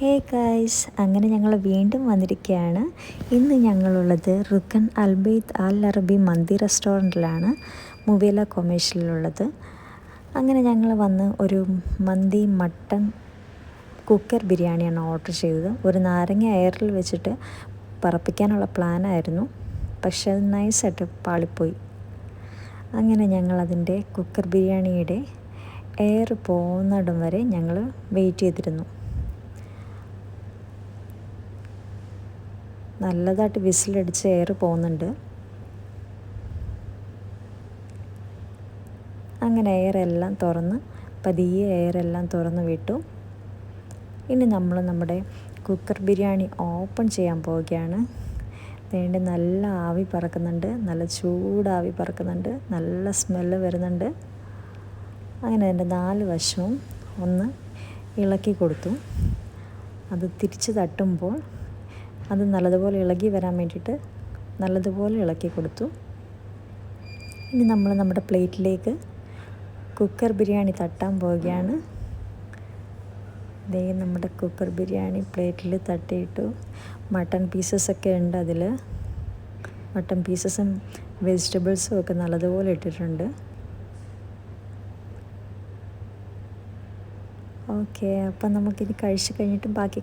Hey guys, അങ്ങനെ ഞങ്ങൾ വീണ്ടും വന്നിരിക്കുകയാണ്. ഇന്ന് ഞങ്ങളുള്ളത് റുക്കൻ അൽബെയ്ത്ത് അൽ അറബി മന്തി റെസ്റ്റോറൻറ്റിലാണ്, മുവേല കൊമേഴ്ഷ്യലിലുള്ളത്. അങ്ങനെ ഞങ്ങൾ വന്ന് ഒരു മന്തി മട്ടൺ കുക്കർ ബിരിയാണിയാണ് ഓർഡർ ചെയ്തത്. ഒരു നാരങ്ങ എയറിൽ വെച്ചിട്ട് പറപ്പിക്കാനുള്ള പ്ലാനായിരുന്നു, പക്ഷെ അത് നൈസായിട്ട് പാളിപ്പോയി. അങ്ങനെ ഞങ്ങളതിൻ്റെ കുക്കർ ബിരിയാണിയുടെ എയർ പോകുന്നിടം വരെ ഞങ്ങൾ വെയിറ്റ് ചെയ്തിരുന്നു. നല്ലതായിട്ട് വിസിലടിച്ച് എയർ പോകുന്നുണ്ട്. അങ്ങനെ എയറെല്ലാം തുറന്ന് പതിയെ എയറെല്ലാം തുറന്ന് വിട്ടു. ഇനി നമ്മൾ നമ്മുടെ കുക്കർ ബിരിയാണി ഓപ്പൺ ചെയ്യാൻ പോവുകയാണ്. വേണ്ടി നല്ല ആവി പറക്കുന്നുണ്ട്, നല്ല ചൂടാവി പറക്കുന്നുണ്ട്, നല്ല സ്മെല്ല് വരുന്നുണ്ട്. അങ്ങനെ അതിൻ്റെ 4 വശവും ഒന്ന് ഇളക്കി കൊടുത്തു. അത് തിരിച്ച് തട്ടുമ്പോൾ അത് നല്ലതുപോലെ ഇളകി വരാൻ വേണ്ടിയിട്ട് നല്ലതുപോലെ ഇളക്കി കൊടുത്തു. ഇനി നമ്മൾ നമ്മുടെ പ്ലേറ്റിലേക്ക് കുക്കർ ബിരിയാണി തട്ടാൻ പോവുകയാണ്. ദേ നമ്മുടെ കുക്കർ ബിരിയാണി പ്ലേറ്റിൽ തട്ടിയിട്ടു. മട്ടൺ പീസസൊക്കെ ഉണ്ട് അതിൽ. മട്ടൺ പീസസും വെജിറ്റബിൾസും ഒക്കെ നല്ലതുപോലെ ഇട്ടിട്ടുണ്ട്. ഓക്കെ, അപ്പം നമുക്കിനി കഴിച്ച് കഴിഞ്ഞിട്ട് ബാക്കി